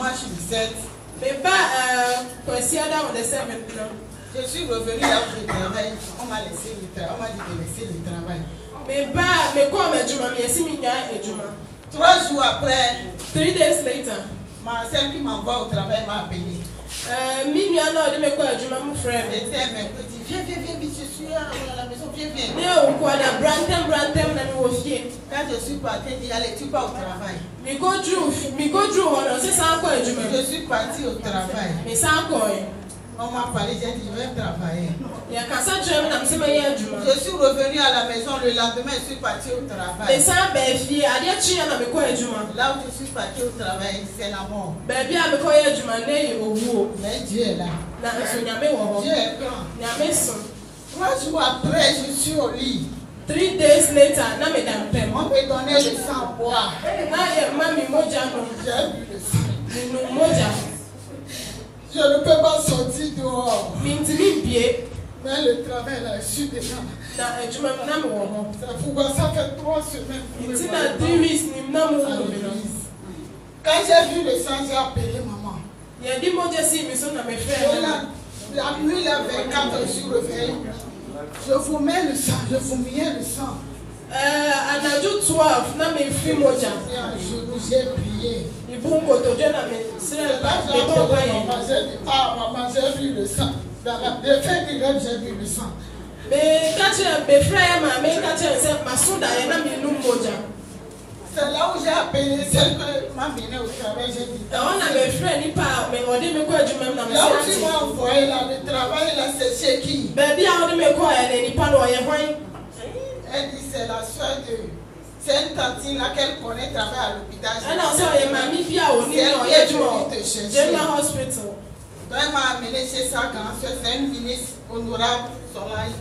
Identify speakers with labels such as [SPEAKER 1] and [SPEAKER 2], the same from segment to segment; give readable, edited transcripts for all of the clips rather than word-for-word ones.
[SPEAKER 1] dimanche 17.
[SPEAKER 2] Mais pas on essaie maintenant.
[SPEAKER 1] Je suis revenu là où je travaille. On m'a laissé le travail. On m'a dit de laisser le travail.
[SPEAKER 2] Mais quoi, mais
[SPEAKER 1] 3 jours après,
[SPEAKER 2] 3 days later,
[SPEAKER 1] ma soeur qui m'envoie au travail m'a appelé.
[SPEAKER 2] Mon frère.
[SPEAKER 1] Elle était mercredi. Viens, je suis à la maison, viens. Quand je suis partie, elle dit, allez, tu pars au travail. Je suis partie au travail. On m'a parlé, j'ai dit, je vais travailler. Je suis revenu à la maison le lendemain, je suis parti au travail. Là où je suis parti au travail, c'est la mort. Mais Dieu est là. Dieu est grand. 3 jours après, je suis au lit.
[SPEAKER 2] 3 days later,
[SPEAKER 1] on me donnait le sang boire. J'ai bu le sang. Je ne peux pas sortir dehors. Mais le travail là, je suis déjà. C'est pourquoi ça fait 3 semaines. Quand j'ai vu le sang, j'ai appelé maman. La nuit, la 24, je suis réveillée. Je fumais le sang, je fumais le sang. J'ai prié. Maman, j'ai vu le sang. Dans la défaite du rêve, j'ai vu le sang. C'est là où j'ai appelé celle que m'a menée au travail. J'ai dit. Là où tu m'as envoyé là, le travail là, c'est chez qui? Elle dit c'est la soeur de. C'est une tantine là qu'elle connaît, travaille à l'hôpital. C'est elle qui te chercher. Donc elle m'a amené chez sa grande soeur, c'est une ministre honorable, Solange.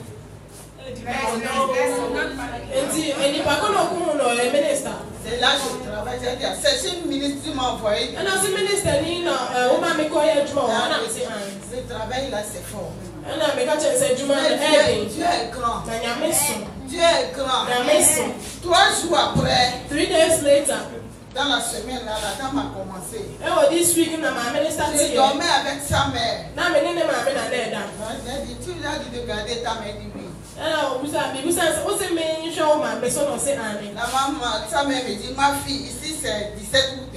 [SPEAKER 1] C'est là que je travaille, j'ai dit, c'est une ministre qui m'a envoyé. Ce travail là, c'est fort. Dieu est grand. Dieu est grand. 3 jours après,
[SPEAKER 2] 3 days later,
[SPEAKER 1] dans la semaine là, la dame a commencé. Je dormais avec sa mère. J'ai dit, tu lui as dit de garder ta mère, dit oui. La maman, sa mère me dit, ma fille, ici c'est 17 août.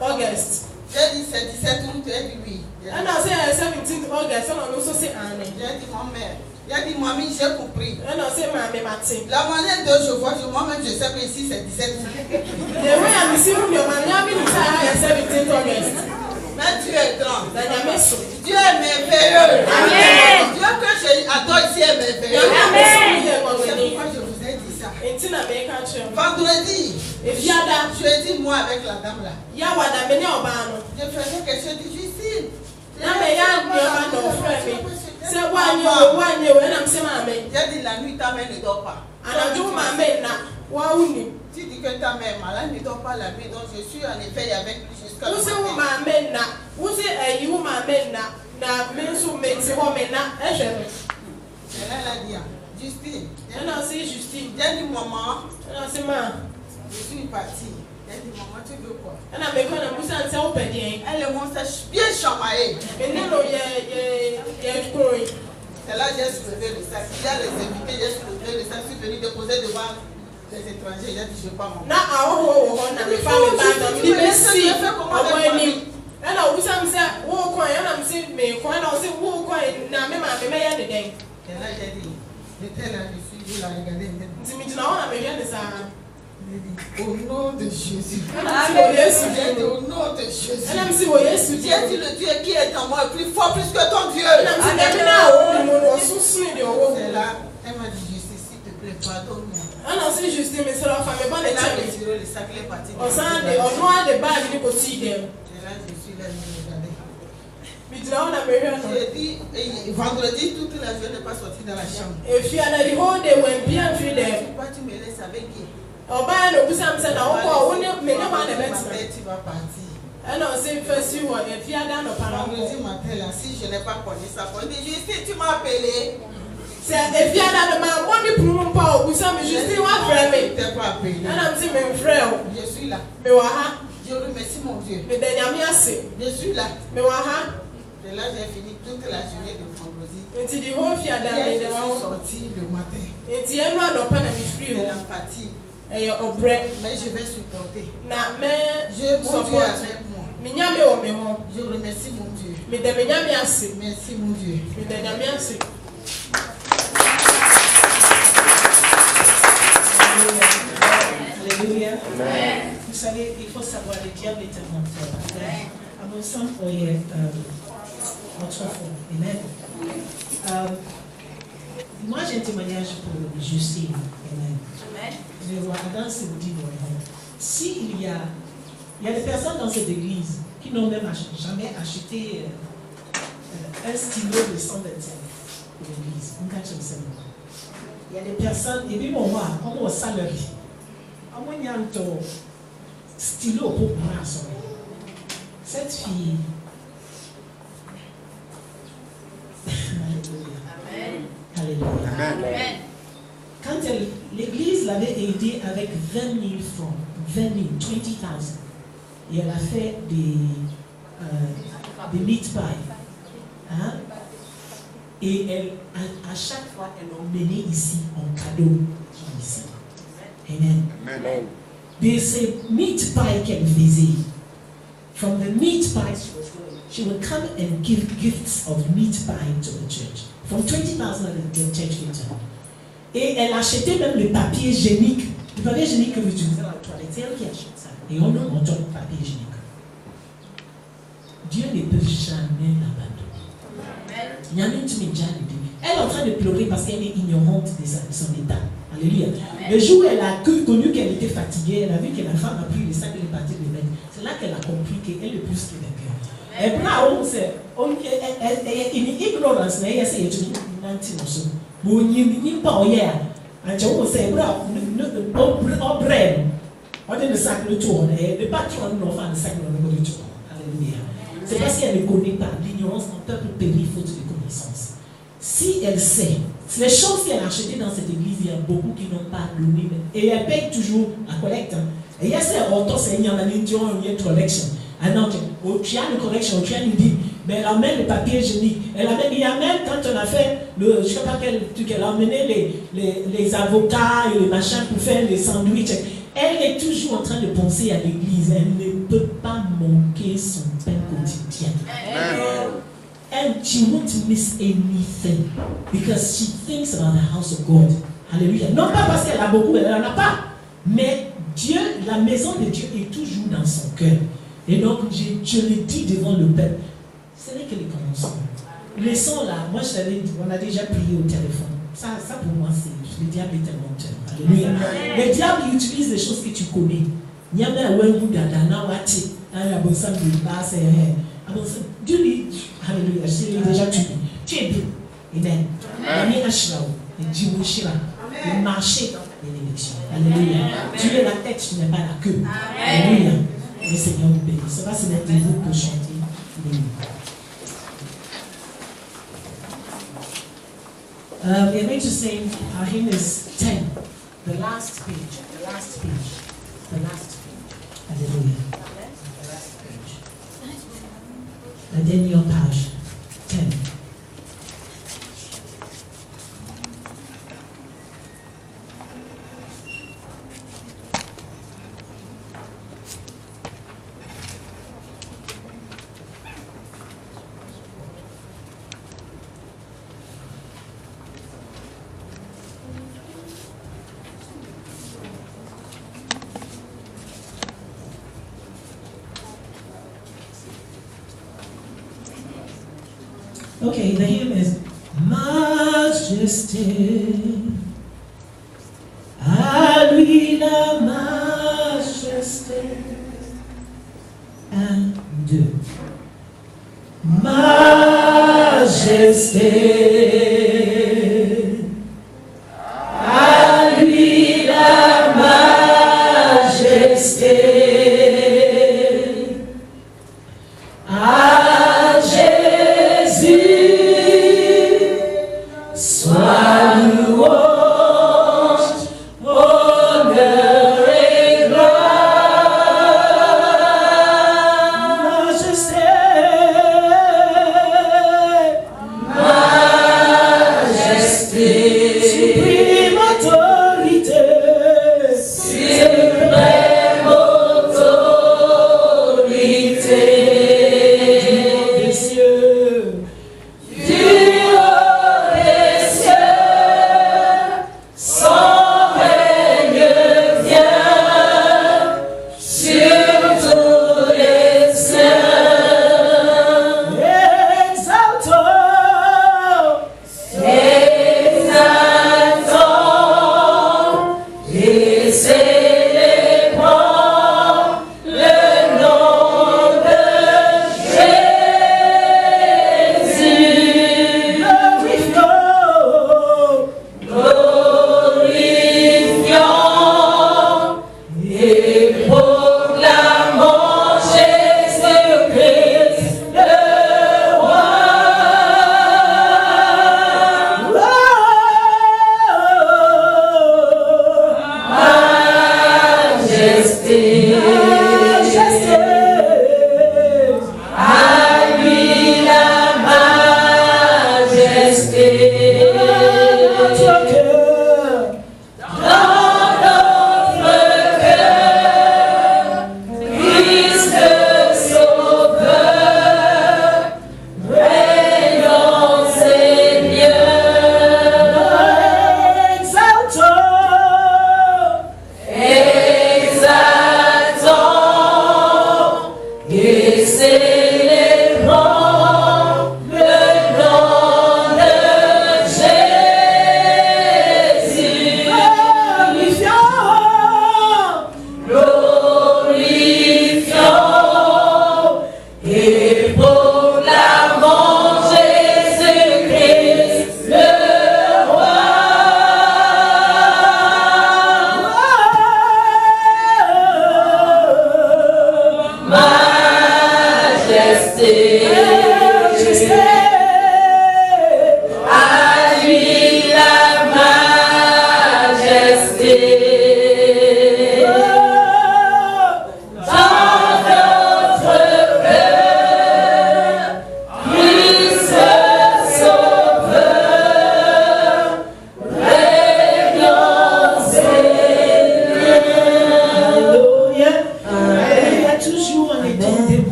[SPEAKER 2] August.
[SPEAKER 1] J'ai dit c'est 17 août, elle dit oui.
[SPEAKER 2] And I say 17th August, and I also say Anne.
[SPEAKER 1] J'ai dit mon mère. J'ai dit mamie, j'ai compris.
[SPEAKER 2] And I say Mamie Martin.
[SPEAKER 1] La manière dont je vois, moi-même je sais que ici c'est 17 août.
[SPEAKER 2] The way I'm seeing your man, you have been inside 17th August.
[SPEAKER 1] Mais Dieu est grand.
[SPEAKER 2] Dieu
[SPEAKER 1] est merveilleux.
[SPEAKER 2] Amen.
[SPEAKER 1] Dieu que j'adore ici est merveilleux.
[SPEAKER 2] Amen.
[SPEAKER 1] C'est pourquoi je vous ai dit ça. Vendredi, je dis moi avec la dame là. Je faisais quelque chose difficile. J'ai dit la nuit ta mère ne dort pas. Tu dis que ta mère est malade, ne dort pas la nuit, donc je suis en effet avec lui jusqu'à le matin. Elle a dit, Justine. J'ai dit maman, je suis partie. Elle dit maman, tu veux quoi? Elle m'ont bien chamaillé. C'est là que j'ai soulevé le sac. Il y a les invités, j'ai soulevé le sac. Je suis venu déposer devant les étrangers. J'ai dit je ne vais pas manger. Et là j'ai dit, j'étais là, je suis là, regardez. Au nom de Jésus. Au nom de Jésus. J'ai dit le Dieu qui est en moi est plus fort plus que ton Dieu. C'est là, elle m'a dit Justine, s'il te plaît, pardonne-moi. Elle a retiré le sac, elle est partie. Et là, je suis là, je regardais. J'ai dit, vendredi, toute la journée n'est pas sortie dans la chambre. Pourquoi tu me laisses avec qui? Tu vas partir. Vendredi matin, là, si je n'ai pas connu ça, Justine, tu m'as appelé. C'est bien là, mais moi, je ne peux pas au bout, ça, mais je suis frère.
[SPEAKER 3] Je suis là.
[SPEAKER 1] Mais waha.
[SPEAKER 3] Je remercie mon Dieu.
[SPEAKER 1] Mais dernièrement,
[SPEAKER 3] je suis là.
[SPEAKER 1] Mais waha.
[SPEAKER 3] Et là, j'ai fini toute la journée de vendredi.
[SPEAKER 1] Et tu dis, oh, fier d'aller
[SPEAKER 3] je suis sorti le matin.
[SPEAKER 1] Et tu es loin, non, pas de
[SPEAKER 3] l'empathie.
[SPEAKER 1] Et au break.
[SPEAKER 3] Mais je vais supporter.
[SPEAKER 1] Mais
[SPEAKER 3] je suis avec moi.
[SPEAKER 1] Je
[SPEAKER 3] remercie mon Dieu.
[SPEAKER 1] Merci
[SPEAKER 3] mon Dieu.
[SPEAKER 4] Alléluia. Vous savez, il faut savoir, le diable est un menteur. À mon sens, il est autrefois. Amen. Moi, j'ai un témoignage pour Justine. Amen. Je vois dans ce dit s'il y a des personnes dans cette église qui n'ont même jamais acheté un stylo de 125 pour l'église. Il y a des personnes, et puis bon, moi, on a un salaire. On a un stylo pour moi. Cette fille. Alléluia.
[SPEAKER 5] Amen.
[SPEAKER 4] Quand l'église l'avait aidé avec 20 000 francs, 20 000, 20,000, et elle a fait des meat pies. Hein? Et elle, à chaque fois, elle emmenait ici en cadeau. Ici. Amen.
[SPEAKER 5] Amen.
[SPEAKER 4] De ces meat pies qu'elle faisait, from the meat pies she would come and give gifts of meat pie to the church. From 20,000 the church return. Et elle achetait même le papier hygiénique. Le papier hygiénique que vous utilisez dans la toilette, c'est elle qui achète ça. Et on a un papier hygiénique. Dieu ne peut jamais l'abandonner. Elle est en train de pleurer parce qu'elle est ignorante de son état. Alléluia. Le jour où elle a connu qu'elle était fatiguée, elle a vu que la femme a pris le sac et est partie de mettre. C'est là qu'elle a compris qu'elle est plus que le cœur. Et puis là, on sait, il est ignorance, mais elle sait que tu n'as mon n'y pas hier. Un jour, c'est bravo. On brème. On est le sac de tour. Et le patron nous fait le sac de tour. Alléluia. C'est parce qu'elle ne connaît pas. L'ignorance, un peuple périt faute de connaissance. Si elle sait, les choses qu'elle a achetées dans cette église, il y a beaucoup qui n'ont pas donné. Et elle paye toujours la collecte. Et il y a ces autos, il y a une collection. Ah non, tu as une collection, tu as une dit. Mais elle amène le papier hygiénique. Elle amène, il y a même quand on a fait, je ne sais pas quel truc, elle a amené les avocats et les machins pour faire les sandwichs. Elle est toujours en train de penser à l'église. Elle ne peut pas manquer son pain quotidien. And she won't miss anything because she thinks about the house of God. Alléluia. Non pas parce qu'elle a beaucoup, elle n'en a pas. Mais Dieu, la maison de Dieu est toujours dans son cœur. Et donc, je le dis devant le peuple. Ce n'est que les commencements. Laissons là, moi je t'avais dit, on a déjà prié au téléphone. Ça pour moi, c'est le diable est un menteur. Alléluia. Le diable il utilise les choses que tu connais. Il y a même un goût d'Adana, Wati, un abonsam de base, Dieu dit, alléluia, je l'ai déjà tué. Tu es bien. Amen. Amen. Dieu le marché de l'élection. Alléluia. Tu es la tête, tu n'es pas la queue. Alléluia. Le Seigneur nous bénit. Ça va se mettre debout pour chanter. We're going to sing our hymn is 10, the last page, the last page, the last page. Hallelujah. The last page. And then your page, 10. Okay, the hymn is Majesté, à lui la majesté. 1, 2. Majesté, à lui la majesté. À Jésus soit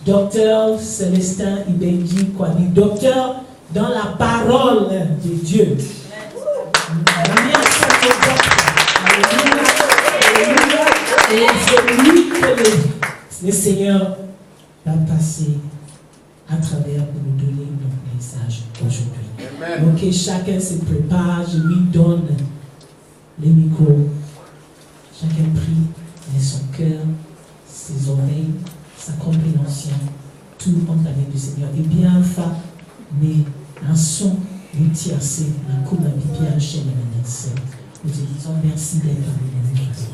[SPEAKER 4] Docteur Célestin Ibenji Kwabi, docteur dans la parole de Dieu. Et c'est lui que le Seigneur va passer à travers pour nous donner notre message aujourd'hui. Donc que chacun se prépare, je lui donne les micros. Chacun prie avec son cœur, ses oreilles, sa compréhension, tout en l'année du Seigneur. Et bien, enfin, mais un son, une tiercé, un coup de bien chez les ministres. Nous te disons merci d'être venu. Merci.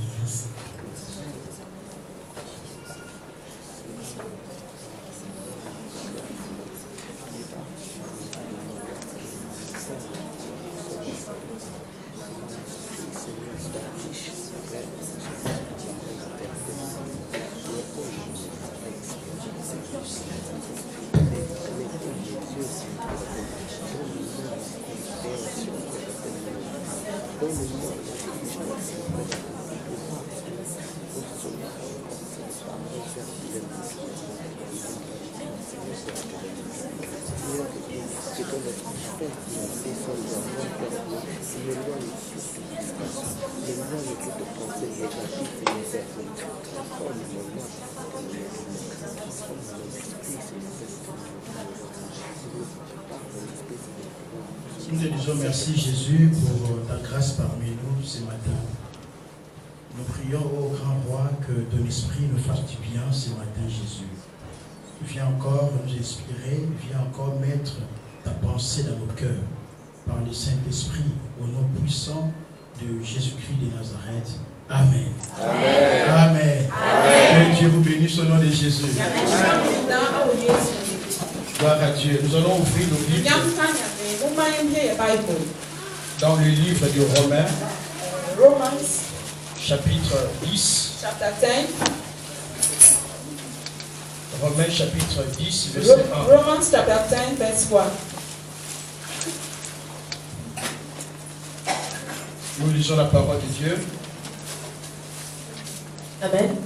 [SPEAKER 5] Nous te disons merci Jésus pour ta grâce parmi nous ce matin. Nous prions au grand roi que ton esprit nous fasse du bien ce matin Jésus. Viens encore nous inspirer, viens encore mettre ta pensée dans nos cœurs par le Saint-Esprit au nom puissant de Jésus-Christ de Nazareth. Amen. Amen. Amen. Amen. Que Dieu vous bénisse au nom de Jésus. Gloire à Dieu. Nous allons ouvrir nos livres dans le livre de Romains, chapitre 10. Romains chapitre 10, verset 1.
[SPEAKER 1] Romans chapter 10, verse 1.
[SPEAKER 5] Nous lisons la parole de Dieu.
[SPEAKER 6] Amen.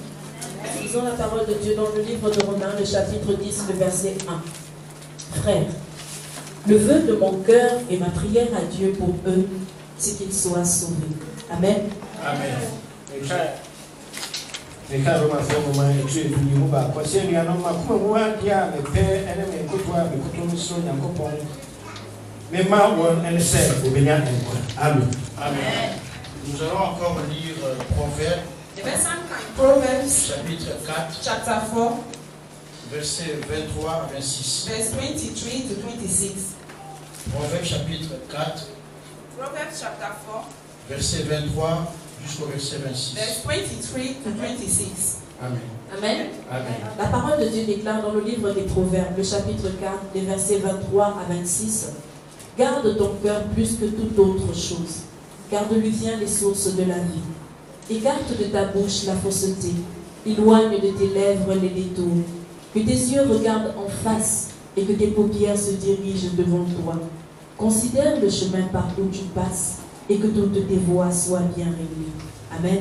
[SPEAKER 6] Nous lisons la parole de Dieu dans le livre de Romains, le chapitre 10, le verset 1. Frères, le vœu de mon cœur et ma prière à Dieu pour eux, c'est qu'ils soient sauvés. Amen. Amen.
[SPEAKER 5] Amen. Nous allons encore lire Proverbes.
[SPEAKER 1] Proverbs
[SPEAKER 5] Chapitre 4.
[SPEAKER 1] chapter 4.
[SPEAKER 5] Versets 23 à 26.
[SPEAKER 1] Verse 23 to 26.
[SPEAKER 5] Proverbes chapitre 4.
[SPEAKER 1] Proverbs chapter 4.
[SPEAKER 5] Verset 23 jusqu'au verset 26.
[SPEAKER 1] Verse 23 to 26.
[SPEAKER 5] Amen.
[SPEAKER 6] Amen.
[SPEAKER 5] Amen.
[SPEAKER 6] La parole de Dieu déclare dans le livre des Proverbes, le chapitre 4, les versets 23 à 26. Garde ton cœur plus que toute autre chose, car de lui vient les sources de la vie. Écarte de ta bouche la fausseté, éloigne de tes lèvres les détours. Que tes yeux regardent en face et que tes paupières se dirigent devant toi. Considère le chemin par où tu passes et que toutes tes voies soient bien réglées. Amen.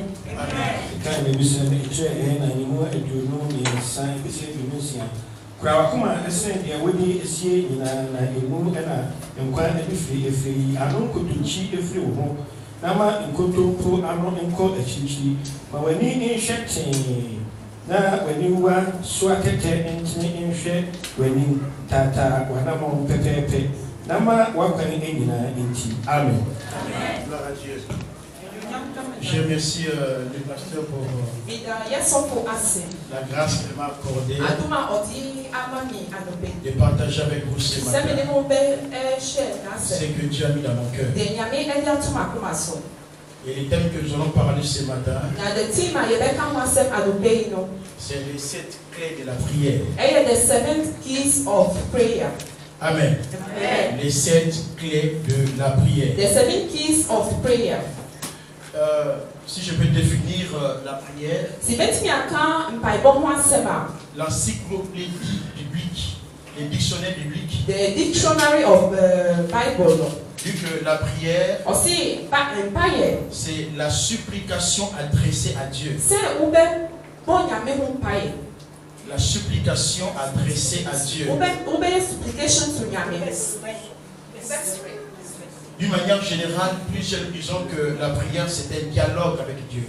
[SPEAKER 5] Na waniwa swakete entine nhwe wani tata wanamo pepepe nama wakwani enyina enti. Amen. Gloire à Dieu. Je remercie le pasteur pour la grâce qu'il m'a accordée de partager avec vous ce matin ce que Dieu a mis dans mon cœur. Et les thèmes que nous allons parler ce matin, c'est les 7 clés de la prière. Amen. Les 7 clés de la prière.
[SPEAKER 1] The 7 keys of prayer.
[SPEAKER 5] Si je peux définir la prière, l'encyclopédie biblique, les dictionnaires bibliques,
[SPEAKER 1] the dictionary of Bible,
[SPEAKER 5] dit que la prière, c'est la supplication adressée à Dieu. La supplication adressée à Dieu. D'une manière générale, plusieurs disons que la prière c'est un dialogue avec Dieu.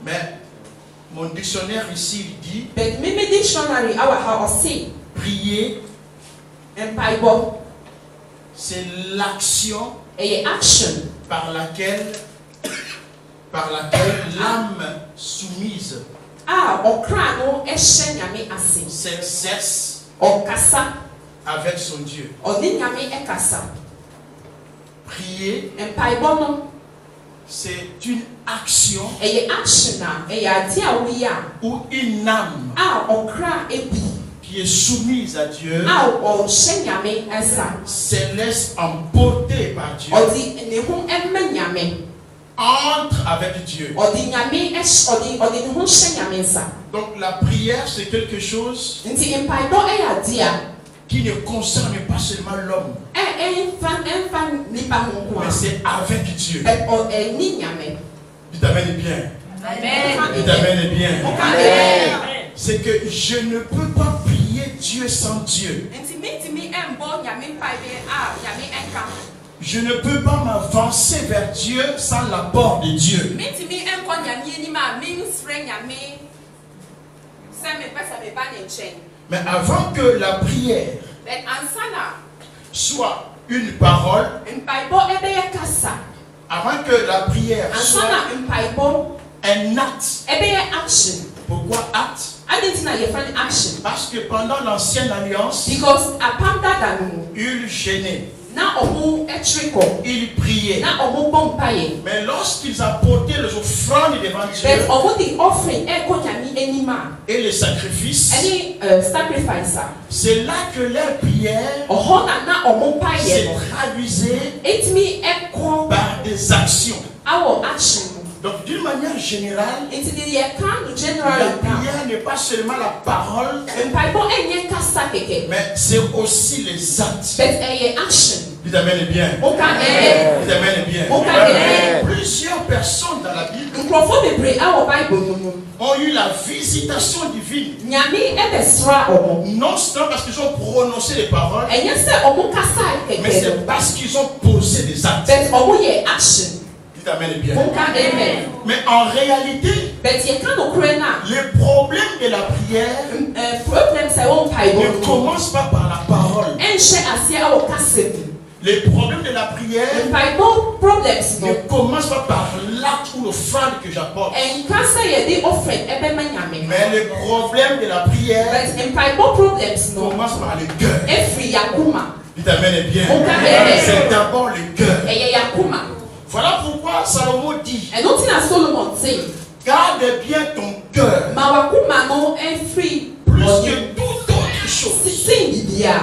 [SPEAKER 5] Mais mon dictionnaire ici il dit prier, c'est l'action par laquelle l'âme soumise s'exerce avec son Dieu. Prier, c'est une action ou une âme qui est soumise à Dieu se laisse emporter par Dieu, entre avec Dieu. Donc la prière c'est quelque chose qui ne concerne pas seulement l'homme, mais c'est avec Dieu. Dites Amen bien. Dites Amen bien. C'est que je ne peux pas prier Dieu sans Dieu. Je ne peux pas m'avancer vers Dieu sans l'apport de Dieu. Mais avant que la prière soit une parole, avant que la prière soit un acte. Pourquoi acte? Parce que pendant l'ancienne alliance, il gênait. Ils priaient. Mais lorsqu'ils apportaient les offrandes devant Dieu et les sacrifices, c'est là que leur prière se traduisait par des actions. Donc d'une manière générale, la prière n'est pas seulement la parole, mais c'est aussi les actes. Dites Amen bien. Dites Amen bien. Plusieurs personnes dans la Bible ont eu la visitation divine. Non seulement parce qu'ils ont prononcé les paroles, mais c'est parce qu'ils ont posé des actes. Amen bien. Mais en réalité, le problème de la prière ne commence pas par la parole. Le problème de la prière ne commence pas par l'acte ou l'offrande que j'apporte. Mais le problème de la prière commence par le cœur. Dites Amen bien. C'est d'abord le cœur. Voilà pourquoi Salomon dit,
[SPEAKER 6] And nothing as Solomon say,
[SPEAKER 5] garde bien ton cœur
[SPEAKER 6] Mawakuma no free
[SPEAKER 5] plus que toute autre chose.
[SPEAKER 6] sin bibia.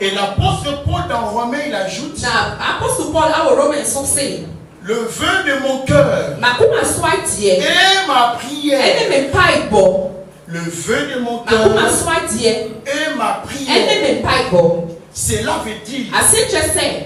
[SPEAKER 5] Et l'apôtre Paul dans Romains, il ajoute,
[SPEAKER 6] Na Apostle Paul our Romans so say,
[SPEAKER 5] le vœu de mon cœur
[SPEAKER 6] Makuma swati
[SPEAKER 5] et ma prière.
[SPEAKER 6] ene me paibo.
[SPEAKER 5] Le vœu de mon cœur
[SPEAKER 6] Makuma swati
[SPEAKER 5] et ma prière.
[SPEAKER 6] ene me paibo.
[SPEAKER 5] Cela veut dire,
[SPEAKER 6] Ase just say,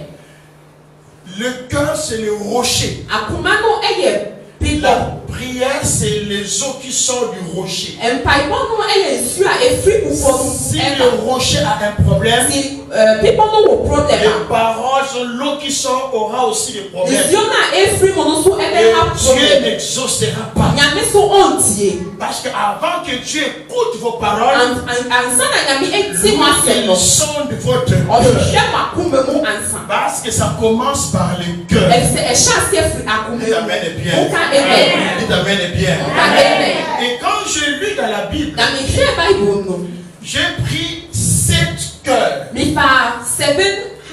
[SPEAKER 5] le cœur c'est le rocher.
[SPEAKER 6] akuma no eye people.
[SPEAKER 5] La prière c'est les eaux qui sortent du rocher.
[SPEAKER 6] Mpaebɔ no yɛ nsuo a efiri bepɔ no
[SPEAKER 5] Si le rocher a un problème,
[SPEAKER 6] si bepɔ no wɔ problem
[SPEAKER 5] les
[SPEAKER 6] a
[SPEAKER 5] paroles, l'eau qui sort aura aussi des problèmes.
[SPEAKER 6] nsuo no a efiri mu no nso
[SPEAKER 5] Et
[SPEAKER 6] ɛbɛha
[SPEAKER 5] Dieu
[SPEAKER 6] problem.
[SPEAKER 5] n'exaucera pas.
[SPEAKER 6] Nyame so ɔntie.
[SPEAKER 5] Parce qu'avant que Dieu écoute vos paroles,
[SPEAKER 6] Ansa na Nyame eti
[SPEAKER 5] lui,
[SPEAKER 6] mu asɛm no
[SPEAKER 5] il sonde votre cœur.
[SPEAKER 6] ɔhwehwɛ mu akoma mu ansa.
[SPEAKER 5] Parce que ça commence par le cœur.
[SPEAKER 6] Ɛsɛ ɛhyɛ ase efiri akoma
[SPEAKER 5] Dites Amen et
[SPEAKER 6] mu.
[SPEAKER 5] bien.
[SPEAKER 6] Nka amen.
[SPEAKER 5] Dites Amen et bien.
[SPEAKER 6] Nka amen.
[SPEAKER 5] Et quand je lis dans la Bible,
[SPEAKER 6] Na mehwɛ Bible no
[SPEAKER 5] j'ai pris 7 cœurs
[SPEAKER 6] mifa 7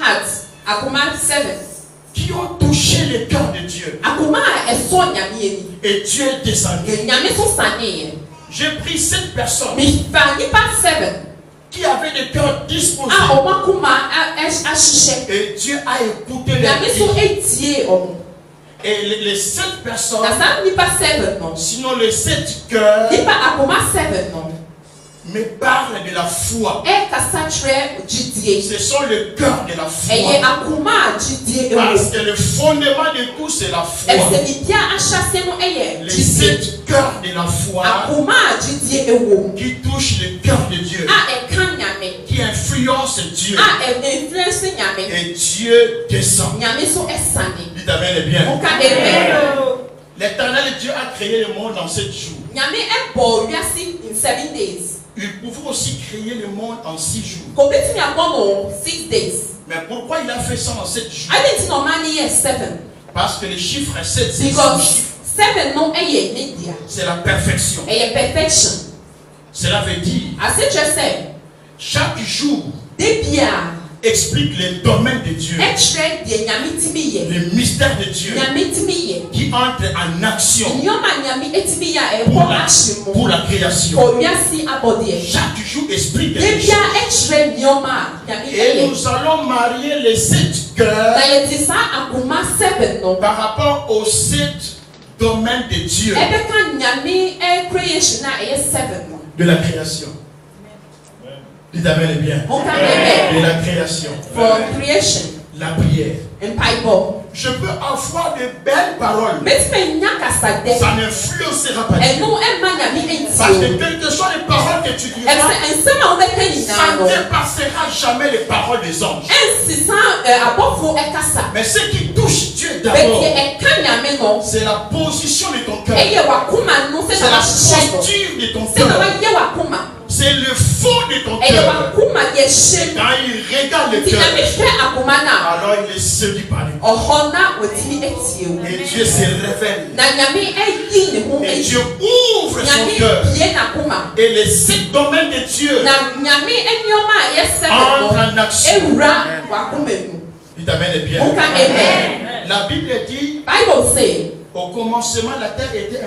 [SPEAKER 6] hearts akoma 7
[SPEAKER 5] qui ont touché le cœur de Dieu.
[SPEAKER 6] akoma a ɛsɔ Nyame ani.
[SPEAKER 5] Et Dieu est descendu.
[SPEAKER 6] Nyame so saneɛ.
[SPEAKER 5] J'ai pris 7 personnes
[SPEAKER 6] Mifa nipa 7
[SPEAKER 5] qui avaient des cœurs disposés.
[SPEAKER 6] a ɔmo akoma ahyehyɛ.
[SPEAKER 5] Et Dieu a écouté
[SPEAKER 6] Nyame
[SPEAKER 5] leurs
[SPEAKER 6] so
[SPEAKER 5] cris.
[SPEAKER 6] etie ɔmo.
[SPEAKER 5] Et les 7 personnes,
[SPEAKER 6] Na saa nipa 7 no,
[SPEAKER 5] sinon les 7 cœurs,
[SPEAKER 6] nipa akoma 7 no,
[SPEAKER 5] me parlent de la foi.
[SPEAKER 6] ɛkasa kyerɛ gyidie.
[SPEAKER 5] Ce sont le cœur de la
[SPEAKER 6] Ɛyɛ
[SPEAKER 5] foi.
[SPEAKER 6] akoma a gyidie
[SPEAKER 5] Parce
[SPEAKER 6] ɛwɔ.
[SPEAKER 5] que le fondement de tout, c'est la foi.
[SPEAKER 6] Ɛsɛ bibia ahyɛse no ɛyɛ
[SPEAKER 5] Les
[SPEAKER 6] gyidie.
[SPEAKER 5] 7 cœurs de la foi
[SPEAKER 6] Akoma a gyidie ɛwɔ.
[SPEAKER 5] qui touchent le cœur de Dieu,
[SPEAKER 6] A ɛka Nyame.
[SPEAKER 5] qui influencent Dieu.
[SPEAKER 6] A influence Nyame.
[SPEAKER 5] Et Dieu descend.
[SPEAKER 6] Nyame so ɛsane.
[SPEAKER 5] Dites Amen et bien.
[SPEAKER 6] Ɔka amen.
[SPEAKER 5] L'éternel Dieu a créé le monde en 7 jours.
[SPEAKER 6] Nyame ɛbɔ wiase in 7 days.
[SPEAKER 5] Il pouvait aussi créer le monde en 6 jours.
[SPEAKER 6] Kobetumi abɔ no 6 days.
[SPEAKER 5] Mais pourquoi il a fait ça en 7 jours?
[SPEAKER 6] Adi ti na ɔma ne yɛ 7.
[SPEAKER 5] Parce que le chiffre 7, c'est son
[SPEAKER 6] Because
[SPEAKER 5] chiffre.
[SPEAKER 6] 7 no ɛyɛ ne dia.
[SPEAKER 5] C'est la perfection.
[SPEAKER 6] Ɛyɛ perfection.
[SPEAKER 5] Cela veut dire,
[SPEAKER 6] Ase kyerɛ sɛ
[SPEAKER 5] chaque jour
[SPEAKER 6] de bia
[SPEAKER 5] explique les domaines de Dieu,
[SPEAKER 6] ɛkyerɛ deɛ Nyame timi yɛ.
[SPEAKER 5] les mystères de Dieu
[SPEAKER 6] Nyame timi yɛ.
[SPEAKER 5] qui entrent en action
[SPEAKER 6] Nneɛma Nyame etimi yɛ a
[SPEAKER 5] pour
[SPEAKER 6] ɛwɔ
[SPEAKER 5] la,
[SPEAKER 6] ahyɛ mu.
[SPEAKER 5] pour la création.
[SPEAKER 6] Kɔ wiase abɔdeɛ.
[SPEAKER 5] Chaque jour explique
[SPEAKER 6] De
[SPEAKER 5] quelque
[SPEAKER 6] bia
[SPEAKER 5] chose.
[SPEAKER 6] ɛkyerɛ nneɛma a Nyame
[SPEAKER 5] Et
[SPEAKER 6] ɛyɛ.
[SPEAKER 5] nous allons marier les 7 cœurs
[SPEAKER 6] Na yɛde saa akoma 7 no.
[SPEAKER 5] par rapport aux 7 domaines de Dieu,
[SPEAKER 6] Ɛbɛka Nyame creation a ɛyɛ 7 no.
[SPEAKER 5] de la création. Dites Amen et bien.
[SPEAKER 6] Ɔka amen.
[SPEAKER 5] De la création.
[SPEAKER 6] For creation.
[SPEAKER 5] La prière.
[SPEAKER 6] Mpaebɔ.
[SPEAKER 5] Je peux avoir de belles paroles.
[SPEAKER 6] Mɛtumi nya kasadɛ.
[SPEAKER 5] Ça n'influencera pas Dieu.
[SPEAKER 6] Ɛno ɛma Nyame
[SPEAKER 5] Parce
[SPEAKER 6] ɛnti
[SPEAKER 5] que
[SPEAKER 6] o.
[SPEAKER 5] quelles que soient les paroles que tu diras,
[SPEAKER 6] Nsɛm a wobɛka
[SPEAKER 5] ça
[SPEAKER 6] nyinaa
[SPEAKER 5] ne
[SPEAKER 6] no.
[SPEAKER 5] dépassera jamais les paroles des anges.
[SPEAKER 6] Ɛnsesa abɔfo ɛkasa.
[SPEAKER 5] Mais ce qui touche Dieu
[SPEAKER 6] Bɛti
[SPEAKER 5] d'abord,
[SPEAKER 6] ɛka Nyame no.
[SPEAKER 5] c'est la position de ton cœur.
[SPEAKER 6] Ɛyɛ wakoma no sɛ
[SPEAKER 5] C'est
[SPEAKER 6] na
[SPEAKER 5] la
[SPEAKER 6] wahyehyɛ no.
[SPEAKER 5] posture de ton
[SPEAKER 6] Sɛ na
[SPEAKER 5] cœur.
[SPEAKER 6] wayɛ wakoma.
[SPEAKER 5] C'est le fond de ton
[SPEAKER 6] Ɛyɛ
[SPEAKER 5] cœur.
[SPEAKER 6] wakoma deɛ hyɛ mu.
[SPEAKER 5] Quand il regarde le
[SPEAKER 6] Nti Nyame
[SPEAKER 5] cœur,
[SPEAKER 6] hwɛ akoma no a.
[SPEAKER 5] alors il est séduit par lui.
[SPEAKER 6] Ɔhɔ na wɔtumi etie o.
[SPEAKER 5] Et Dieu se révèle.
[SPEAKER 6] Na Nyame ɛyi ne ho
[SPEAKER 5] Et
[SPEAKER 6] ayi.
[SPEAKER 5] Dieu ouvre son
[SPEAKER 6] Nyame
[SPEAKER 5] cœur.
[SPEAKER 6] bie n'akoma.
[SPEAKER 5] Et les 7 domaines de Dieu
[SPEAKER 6] Na Nyame nneɛma a yɛsɛ
[SPEAKER 5] entrent
[SPEAKER 6] no
[SPEAKER 5] en action.
[SPEAKER 6] ewura wakoma mu.
[SPEAKER 5] Dites Amen et bien.
[SPEAKER 6] Ɔka amen.
[SPEAKER 5] La Bible dit,
[SPEAKER 6] Bible say
[SPEAKER 5] au commencement, la terre était